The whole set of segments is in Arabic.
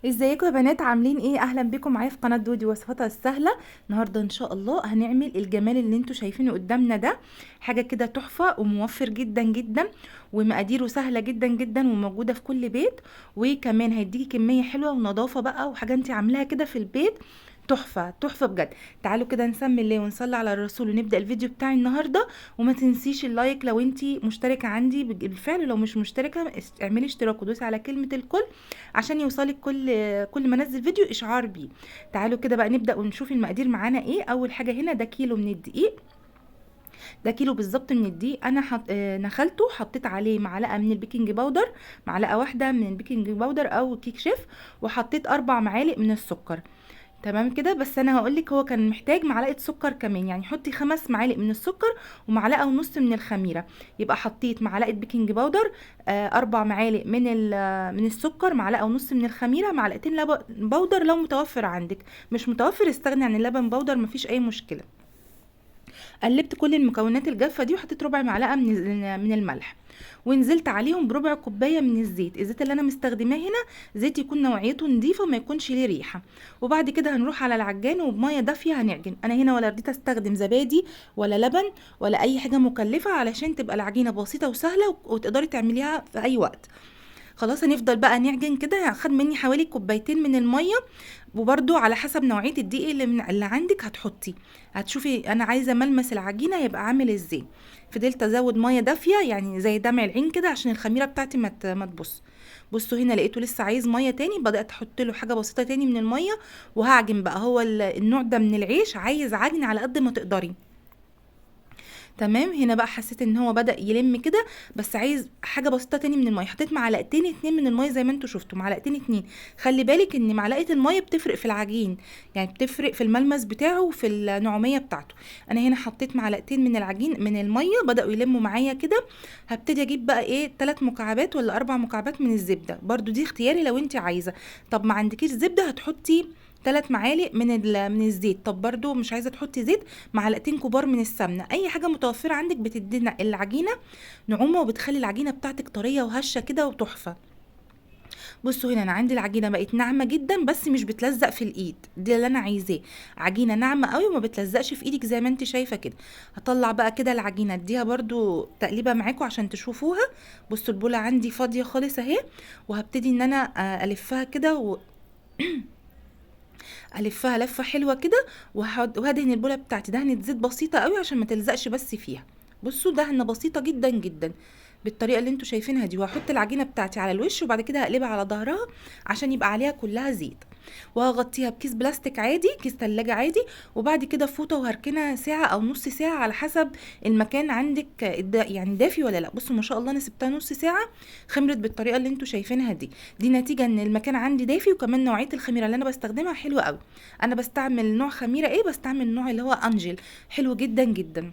ازيكم يا بنات؟ عاملين ايه؟ اهلا بكم معايا في قناه دودي وصفاتها السهله. النهارده ان شاء الله هنعمل الجمال اللي انتوا شايفينه قدامنا ده. حاجه كده تحفه وموفر جدا جدا، ومقاديره سهله جدا جدا وموجوده في كل بيت. وكمان هيديكي كميه حلوه ونظافه بقى، وحاجه انت عاملاها كده في البيت. تحفه تحفه بجد. تعالوا كده نسمي الله ونصلي على الرسول ونبدا الفيديو بتاعي النهارده. وما تنسيش اللايك لو انت مشتركه عندي بالفعل، لو مش مشتركه اعملي اشتراك ودوسي على كلمه الكل عشان يوصلك كل ما انزل فيديو اشعار بيه. تعالوا كده بقى نبدا ونشوف المقادير معانا ايه. اول حاجه هنا ده كيلو من الدقيق. ده كيلو بالظبط من الدقيق. انا نخلته، حطيت عليه معلقه من البيكنج باودر، معلقه واحده من البيكنج باودر او كيك شيف، وحطيت 4 معالق من السكر. تمام كده. بس انا هقولك هو كان محتاج معلقه سكر كمان، يعني حطي 5 معالق من السكر ومعلقه ونص من الخميره. يبقى حطيت معلقه بيكنج باودر، 4 معالق من السكر، معلقه ونص من الخميره، معلقتين لبن باودر لو متوفر عندك. مش متوفر استغني عن اللبن باودر، مفيش اي مشكله. قلبت كل المكونات الجافه دي وحطيت ربع معلقه من الملح، ونزلت عليهم بربع كوبايه من الزيت اللي انا مستخدماه هنا. زيت يكون نوعيته نظيفه، ما يكونش ليه ريحه. وبعد كده هنروح على العجان وبميه دافيه هنعجن. انا هنا ولا رضيت استخدم زبادي ولا لبن ولا اي حاجه مكلفه، علشان تبقى العجينه بسيطه وسهله وتقدري تعمليها في اي وقت. خلاص هنفضل بقى نعجن كده. خد مني حوالي كوبايتين من الميه، وبرده على حسب نوعيه الدقيق اللي عندك هتحطي. هتشوفي انا عايزه ملمس العجينه يبقى عامل ازاي. فضلت ازود ميه دافيه يعني زي دمع العين كده عشان الخميره بتاعتي ما تبص. بصوا هنا لقيته لسه عايز ميه تاني، بدات احط له حاجه بسيطه تاني من الميه. وهعجن بقى. هو النوع ده من العيش عايز عجن على قد ما تقدري. تمام. هنا بقى حسيت ان هو بدأ يلم كده، بس عايز حاجه بسيطه تاني من الميه. حطيت معلقتين اتنين من الميه زي ما انتوا شفتوا، معلقتين اتنين. خلي بالك ان معلقه الميه بتفرق في العجين، يعني بتفرق في الملمس بتاعه وفي النعوميه بتاعته. انا هنا حطيت معلقتين من العجين من الميه، بدأوا يلموا معايا كده. هبتدي اجيب بقى ايه 3 مكعبات ولا 4 مكعبات من الزبده، برضو دي اختياري لو انت عايزه. طب ما عندكيش زبده هتحطي 3 معالق من الزيت. طب برضو مش عايزه تحطي زيت، معلقتين كبار من السمنه. اي حاجه متوفره عندك بتدي العجينه نعومه، وبتخلي العجينه بتاعتك طريه وهشه كده وتحفه. بصوا هنا انا عندي العجينه بقت ناعمه جدا، بس مش بتلزق في الايد. دي اللي انا عايزاه، عجينه ناعمه قوي وما بتلزقش في ايدك زي ما انت شايفه كده. هطلع بقى كده العجينه اديها برضو تقليبه معاكم عشان تشوفوها. بصوا البوله عندي فاضيه خالص اهي. وهبتدي ان انا الفها كده، الفها لفه حلوه كده. وهدهن البوله بتاعتي دهنه زيت بسيطه قوي عشان ما تلزقش بس فيها. بصوا دهنه بسيطه جدا جدا بالطريقه اللي انتوا شايفينها دي. وهحط العجينه بتاعتي على الوش، وبعد كده هقلبها على ظهرها عشان يبقى عليها كلها زيت. وهغطيها بكيس بلاستيك عادي، كيس تلاجة عادي. وبعد كده فوطه وهركنها ساعه او نص ساعه على حسب المكان عندك يعني دافي ولا لا. بصوا ما شاء الله انا سبتها نص ساعه، خمرت بالطريقه اللي انتوا شايفينها دي. دي نتيجه ان المكان عندي دافي، وكمان نوعيه الخميره اللي انا بستخدمها حلوه قوي. انا بستعمل نوع خميره ايه؟ بستعمل النوع اللي هو انجل، حلو جدا جدا.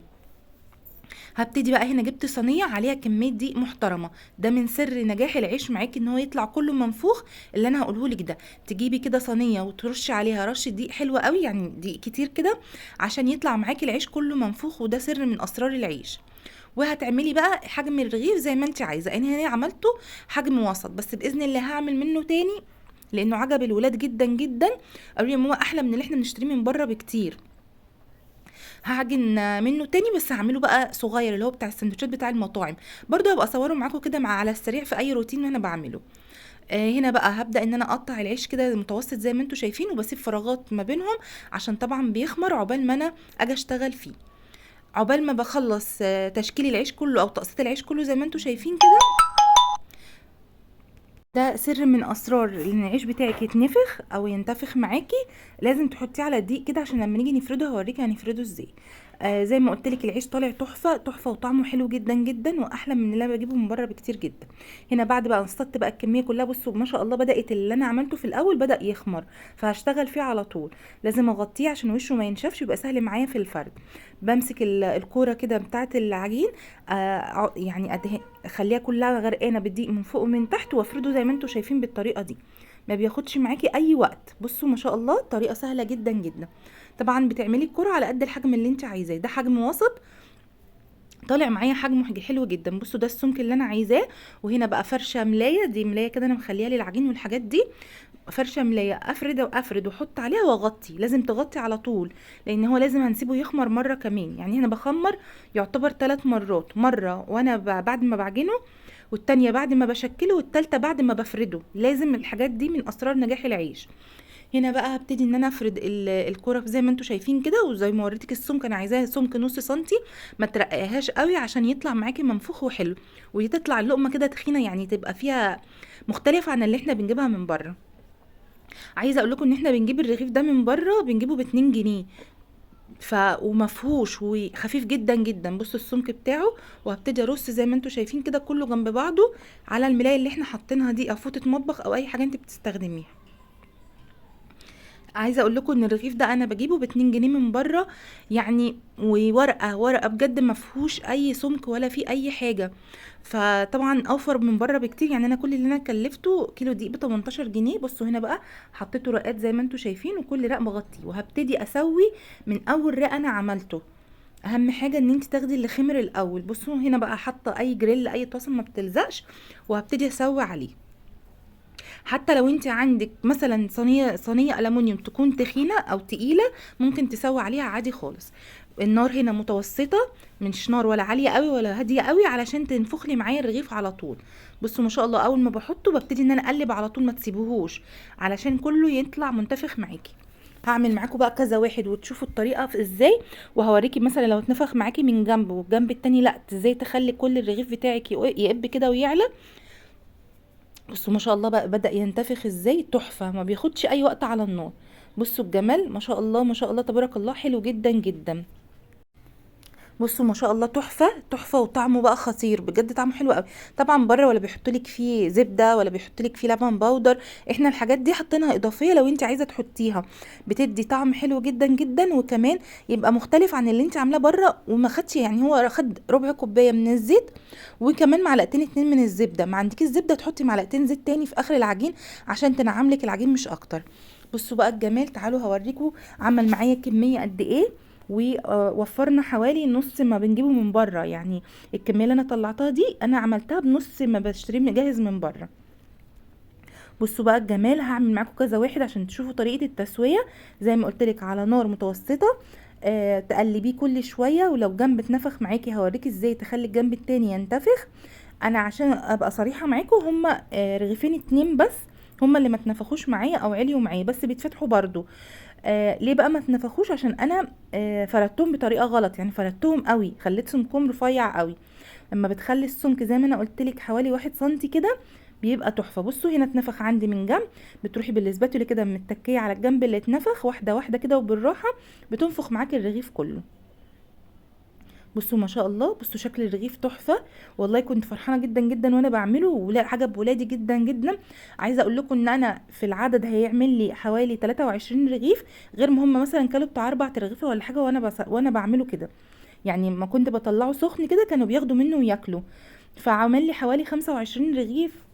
هبتدي بقى هنا جبت صينيه عليها كميه دقيق محترمه. ده من سر نجاح العيش معاكي ان هو يطلع كله منفوخ. اللي انا هقوله لك ده، تجيبي كده صينيه وترشي عليها رشه دقيق حلوه قوي، يعني دقيق كتير كده عشان يطلع معاكي العيش كله منفوخ، وده سر من اسرار العيش. وهتعملي بقى حجم الرغيف زي ما انت عايزه. انا هنا عملته حجم وسط، بس باذن الله هعمل منه تاني لانه عجب الولاد جدا جدا. قالوا لي يا ماما احلى من اللي احنا بنشتريه من بره بكتير. هعجن منه تاني، بس هعمله بقى صغير اللي هو بتاع السندوتشات بتاع المطاعم. برضو هبقى اصوره معاكم كده مع على السريع في اي روتين وانا بعمله. هنا بقى هبدأ ان انا اقطع العيش كده متوسط زي ما انتوا شايفين، وبسيب فراغات ما بينهم عشان طبعا بيخمر عقبال ما انا اجي اشتغل فيه. عقبال ما بخلص تشكيل العيش كله او تقسيط العيش كله زي ما انتوا شايفين كده. ده سر من اسرار ان العيش بتاعك يتنفخ او ينتفخ معاكي. لازم تحطيه على الدقيق كده عشان لما نيجي نفرده هوريكي هنفرده ازاي. زي ما قلت لك العيش طالع تحفه تحفه، وطعمه حلو جدا جدا واحلى من اللي انا بجيبه من بره بكتير جدا. هنا بعد بقى نصطدت بقى الكميه كلها. بصوا ما شاء الله بدات اللي انا عملته في الاول بدا يخمر، فهشتغل فيه على طول. لازم اغطيه عشان وشه ما ينشفش، يبقى سهل معايا في الفرد. بمسك الكوره كده بتاعه العجين، يعني اخليها كلها غرقانه بالدقيق من فوق ومن تحت، وافرده زي ما انتوا شايفين بالطريقه دي. ما بياخدش معاكي اي وقت. بصوا ما شاء الله طريقه سهله جدا جدا. طبعا بتعملي الكرة على قد الحجم اللي انت عايزاه. ده حجم وسط، طالع معايا حجمه حلو جدا. بصوا ده السمك اللي انا عايزاه. وهنا بقى فرشه ملايه، دي ملايه كده انا مخليها للعجين والحاجات دي. فرشه ملايه افرد واحط عليها واغطي. لازم تغطي على طول، لان هو لازم هنسيبه يخمر مره كمان. يعني انا بخمر يعتبر 3 مرات، مره وانا بعد ما بعجنه، والتانية بعد ما بشكله، والتالتة بعد ما بفرده. لازم الحاجات دي من اسرار نجاح العيش. هنا بقى هبتدي ان انا افرد الكرة زي ما انتوا شايفين كده، وزي ما وريتك السمك انا عايزاها سمك نص سنتي، ما ترققهاش قوي عشان يطلع معاكي منفوخ وحلو، وتطلع اللقمه كده تخينه، يعني تبقى فيها مختلفه عن اللي احنا بنجيبها من بره. عايزه اقول لكم ان احنا بنجيب الرغيف ده من بره بنجيبه ب2 جنيه، ومفهوش وخفيف جدا جدا. بصوا السمك بتاعه. وهبتدي ارص زي ما انتوا شايفين كده كله جنب بعضه على الملايه اللي احنا حاطينها دي، او فوطه مطبخ او اي حاجه انت بتستخدميها. عايزه اقول لكم ان الرغيف ده انا بجيبه ب2 جنيه من بره، يعني ورقه بجد ما فيهوش اي سمك ولا فيه اي حاجه. فطبعا اوفر من بره بكتير. يعني انا كل اللي انا كلفته كيلو دقيق ب 18 جنيه. بصوا هنا بقى حطيته رقات زي ما انتوا شايفين، وكل رق مغطيه. وهبتدي اسوي من اول رق انا عملته. اهم حاجه ان انت تاخدي اللي خمر الاول. بصوا هنا بقى حاطه اي جريل اي طاسه ما بتلزقش، وهبتدي اسوي عليه. حتى لو انت عندك مثلا صينيه الومنيوم تكون تخينه او تقيله، ممكن تسوي عليها عادي خالص. النار هنا متوسطه، مش نار ولا عاليه قوي ولا هاديه قوي، علشان تنفخ لي معايا الرغيف على طول. بصوا ما شاء الله، اول ما بحطه ببتدي ان انا اقلب على طول، ما تسيبوهوش علشان كله يطلع منتفخ معاكي. هعمل معاكم بقى كذا واحد وتشوفوا الطريقه في ازاي، وهوريكي مثلا لو اتنفخ معاكي من جنب والجنب التاني لا، ازاي تخلي كل الرغيف بتاعك يقب كده ويعلى. بصوا ما شاء الله بقى بدأ ينتفخ ازاي، تحفة، ما بياخدش اي وقت على النار. بصوا الجمال، ما شاء الله ما شاء الله تبارك الله، حلو جدا جدا. بصوا ما شاء الله، تحفه تحفه، وطعمه بقى خطير بجد، طعمه حلو قوي. طبعا بره ولا بيحطوا لك فيه زبده ولا بيحطوا لك فيه لبن بودر، احنا الحاجات دي حاطينها اضافيه لو انت عايزه تحطيها، بتدي طعم حلو جدا جدا، وكمان يبقى مختلف عن اللي انت عاملاه بره. وما خدش، يعني هو خد ربع كوبايه من الزيت، وكمان معلقتين 2 من الزبده. ما عندكيش زبده تحطي معلقتين زيت تاني في اخر العجين عشان تنعم لك العجين مش اكتر. بصوا بقى الجمال، تعالوا هوريكم عمل معايا كميه قد ايه، ووفرنا حوالي نص ما بنجيبه من بره. يعني الكميه اللي انا طلعتها دي انا عملتها بنص ما بشتريه جاهز من بره. بصوا بقى الجمال، هعمل معاكم كذا واحد عشان تشوفوا طريقه التسويه. زي ما قلت لك على نار متوسطه، تقلبيه كل شويه، ولو جنب اتنفخ معاكي هوريكي ازاي تخلي الجنب التاني ينتفخ. انا عشان ابقى صريحه معاكم، هما رغيفين 2 بس هما اللي ما اتنفخوش معايا او عليوا معايا، بس بيتفتحوا برضو. ليه بقى ما اتنفخوش؟ عشان انا فردتهم بطريقه غلط، يعني فردتهم قوي، خليت سمكهم رفيع قوي. لما بتخلي السمك زي ما انا قلت لك حوالي 1 سنتي كده، بيبقى تحفه. بصوا هنا اتنفخ عندي من جنب، بتروحي بالاسباتولة كده متكيه على الجنب اللي اتنفخ، واحده واحده كده وبالراحه، بتنفخ معاكي الرغيف كله. بصوا ما شاء الله، بصوا شكل الرغيف تحفه. والله كنت فرحانه جدا جدا وانا بعمله، عجب ولادي جدا جدا. عايزه اقول لكم ان انا في العدد هيعمل لي حوالي 23 رغيف، غير ما هم مثلا كانوا بتاع 4 رغيف ولا حاجه، وانا بعمله كده. يعني ما كنت بطلعه سخن كده كانوا بياخدوا منه وياكلوا. فعمل لي حوالي 25 رغيف.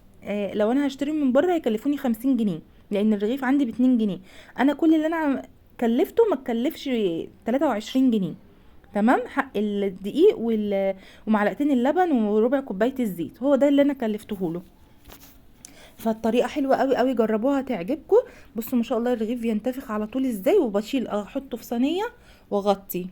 لو انا هشتري من بره هيكلفوني 50 جنيه، لان الرغيف عندي ب2 جنيه. انا كل اللي انا كلفته ما تكلفش 23 جنيه. تمام، حق الدقيق ومعلقتين اللبن وربع كوبايه الزيت، هو ده اللي انا كلفته له. فالطريقه حلوه قوي قوي، جربوها تعجبكم. بصوا ما شاء الله الرغيف ينتفخ على طول ازاي، وبشيل احطه في صينيه واغطي.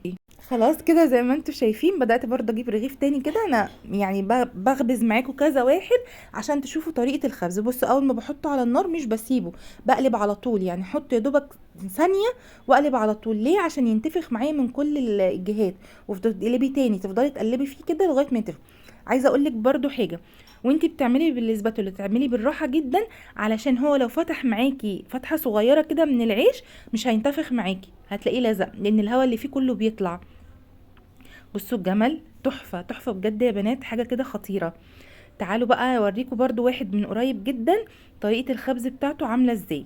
خلاص كده زي ما انتم شايفين، بدأت برضه اجيب رغيف تاني كده. انا يعني بخبز معاكم كذا واحد عشان تشوفوا طريقة الخبز. بصوا اول ما بحطه على النار مش بسيبه، بقلب على طول، يعني احط يا دوبك ثانية واقلب على طول. ليه؟ عشان ينتفخ معايا من كل الجهات، وتفضلي تقلبي تاني، تفضلي تقلبي فيه كده لغاية ما ينتفخ. عايزه اقول لك برضو حاجه، وانتي بتعملي بالاسباتولا تعملي بالراحه جدا، علشان هو لو فتح معاكي فتحه صغيره كده من العيش مش هينتفخ معاكي، هتلاقيه لزق، لان الهواء اللي فيه كله بيطلع. بصوا الجمال، تحفة تحفة بجد يا بنات، حاجة كده خطيرة. تعالوا بقى اوريكم برضو واحد من قريب جدا طريقة الخبز بتاعته عاملة ازاي.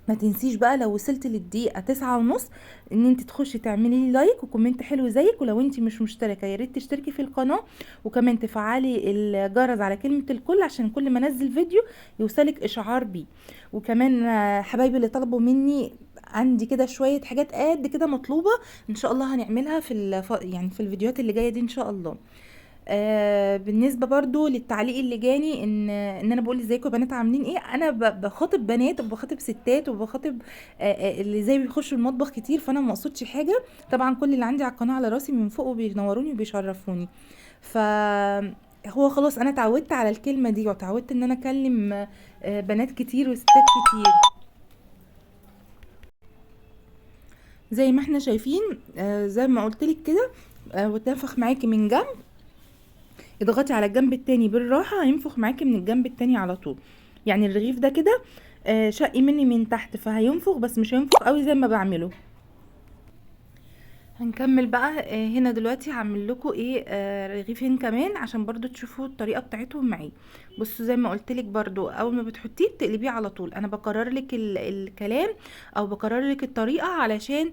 ما تنسيش بقى لو وصلت للدقيقة 9:30 ان انت تخشي تعملي لي لايك وكومنت حلو زيك، ولو انت مش مشتركة يا ريت تشتركي في القناة، وكمان تفعلي الجرس على كلمة الكل عشان كل ما انزل فيديو يوصلك اشعار بيه. وكمان حبايبي اللي طلبوا مني، عندي كده شوية حاجات قد كده مطلوبة، ان شاء الله هنعملها يعني في الفيديوهات اللي جاية دي ان شاء الله. بالنسبه برضو للتعليق اللي جاني ان انا بقول ازيكم يا بنات عاملين ايه، انا بخاطب بنات وبخاطب ستات وبخاطب اللي زي بيخشوا المطبخ كتير، فانا ما اقصدش حاجه. طبعا كل اللي عندي على القناه على راسي من فوق وبينوروني وبيشرفوني. ف هو خلاص انا اتعودت على الكلمه دي، واتعودت ان انا اكلم بنات كتير وستات كتير. زي ما احنا شايفين، زي ما قلتلك كده، وتنفخ معاكي من جنب، اضغطي على الجنب التاني بالراحة هينفخ معاكي من الجنب التاني على طول. يعني الرغيف ده كده شقي مني من تحت، فهينفخ بس مش هينفخ قوي زي ما بعمله. هنكمل بقى. هنا دلوقتي هعمل لكم ايه رغيفين كمان عشان برضو تشوفوا الطريقه بتاعتهم معايا. بصوا زي ما قلت لك، برضو اول ما بتحطيه بتقلبيه على طول. انا بكرر لك الكلام او بكرر لك الطريقه علشان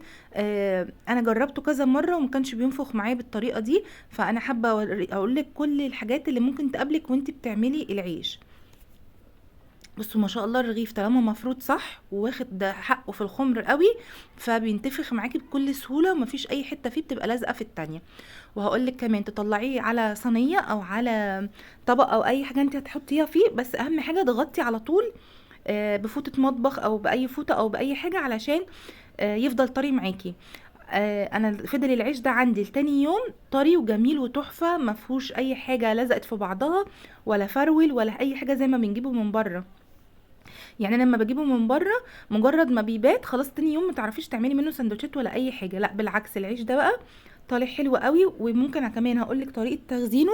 انا جربته كذا مره وما كانش بينفخ معايا بالطريقه دي، فانا حابه اقول لك كل الحاجات اللي ممكن تقابلك وانت بتعملي العيش. بصوا ما شاء الله، الرغيف طالما مفروض صح واخد حقه في الخمر قوي فبينتفخ معاكي بكل سهوله، ومفيش اي حته فيه بتبقى لازقه في التانية. وهقولك كمان تطلعيه على صينيه او على طبق او اي حاجه انت هتحطيها فيه، بس اهم حاجه تغطي على طول بفوطه مطبخ او باي فوطه او باي حاجه علشان يفضل طري معاكي. انا فضل العيش ده عندي لتاني يوم طري وجميل وتحفه، مفهوش اي حاجه لزقت في بعضها ولا فرول ولا اي حاجه زي ما بنجيبه من بره. يعني انا لما بجيبه من بره مجرد ما بيبات خلاص تاني يوم متعرفيش تعملي منه سندوتشات ولا اي حاجه، لا بالعكس العيش ده بقى طالع حلو قوي. وممكن كمان هقولك طريقه تخزينه.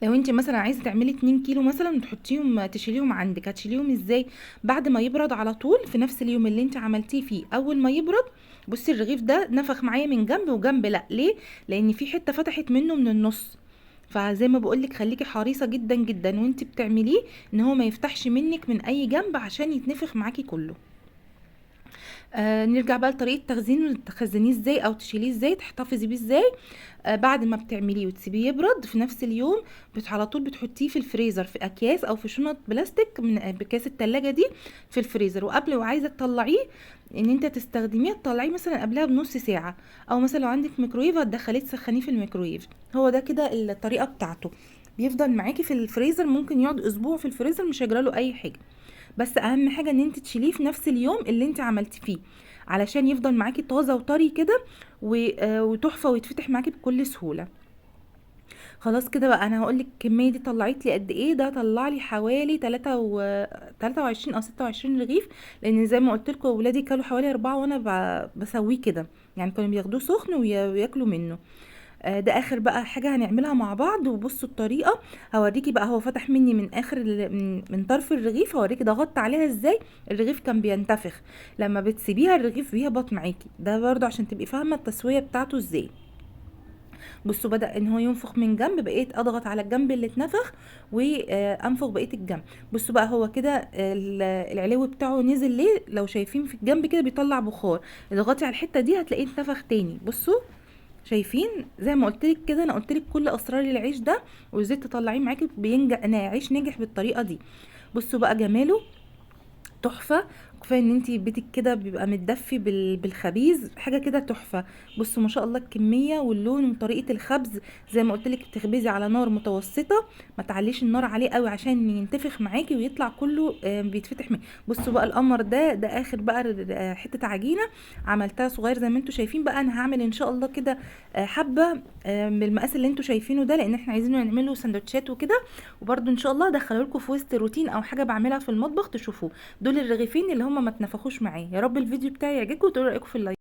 لو انت مثلا عايزه تعملي 2 كيلو مثلا وتحطيهم تشيليهم عندك، هتشيليهم ازاي؟ بعد ما يبرد على طول في نفس اليوم اللي انت عملتيه فيه، اول ما يبرد. بصي الرغيف ده نفخ معايا من جنب وجنب، لا ليه؟ لان في حته فتحت منه من النص. فزي ما بقولك خليكي حريصه جدا جدا وانت بتعمليه ان هو ما يفتحش منك من اي جنب عشان يتنفخ معاكي كله. نرجع بقى لطريقه تخزينه، تخزنيه ازاي او تشيليه ازاي تحتفظي بيه ازاي. بعد ما بتعمليه وتسيبيه يبرد في نفس اليوم على طول بتحطيه في الفريزر في اكياس او في شنط بلاستيك من بكاس التلاجة دي في الفريزر. وقبل وعايزه تطلعيه ان انت تستخدميه تطلعيه مثلا قبلها بنص ساعه، او مثلا لو عندك ميكرويف هتدخليه تسخنيه في الميكرويف. هو ده كده الطريقه بتاعته، بيفضل معاكي في الفريزر، ممكن يقعد اسبوع في الفريزر مش هيجراله اي حاجه. بس اهم حاجه ان انت تشيليه في نفس اليوم اللي انت عملتي فيه علشان يفضل معاكي طازه وطري كده وتحفه ويتفتح معاكي بكل سهوله. خلاص كده بقى انا هقولك الكميه دي طلعت لي قد ايه. ده طلع لي حوالي 23 او 26 رغيف، لان زي ما قلت لكم ولادي كلوا حوالي 4 وانا بسويه كده، يعني كانوا بياخدوه سخن وياكلوا منه. ده اخر بقى حاجه هنعملها مع بعض. وبصوا الطريقه هوريكي بقى، هو فتح مني من اخر من طرف الرغيف، هوريكي ضغطت عليها ازاي الرغيف كان بينتفخ. لما بتسيبيها الرغيف بيهبط معاكي، ده برضو عشان تبقي فاهمه التسويه بتاعته ازاي. بصوا بدأ ان هو ينفخ من جنب، بقيت اضغط على الجنب اللي اتنفخ وانفخ بقيه الجنب. بصوا بقى هو كده العلو بتاعه نزل ليه؟ لو شايفين في الجنب كده بيطلع بخار، اضغطي على الحته دي هتلاقيه اتنفخ تاني. بصوا شايفين؟ زي ما قلت لك كده، انا قلت لك كل اسرار العيش ده وازاي تطلعيه معاكي بينجح، انا عيش ناجح بالطريقه دي. بصوا بقى جماله تحفه. كفايه ان انتي بيتك كده بيبقى متدفي بالخبيز، حاجه كده تحفه. بصوا ما شاء الله الكميه واللون وطريقه الخبز. زي ما قلت لك تخبزي على نار متوسطه، ما تعليش النار عليه قوي عشان ينتفخ معاكي ويطلع كله بيتفتح بصوا بقى القمر ده اخر بقى حته عجينه عملتها صغير زي ما انتوا شايفين. بقى انا هعمل ان شاء الله كده حبه بالمقاس اللي انتوا شايفينه ده، لان احنا عايزينه نعمله سندوتشات وكده. وبرده ان شاء الله ادخله لكم في وسط روتين او حاجه بعملها في المطبخ تشوفوه. دول الرغيفين اللي هم ما اتنفخوش معايا. يا رب الفيديو بتاعي يعجبكم وتقولوا رايكم في اللايك.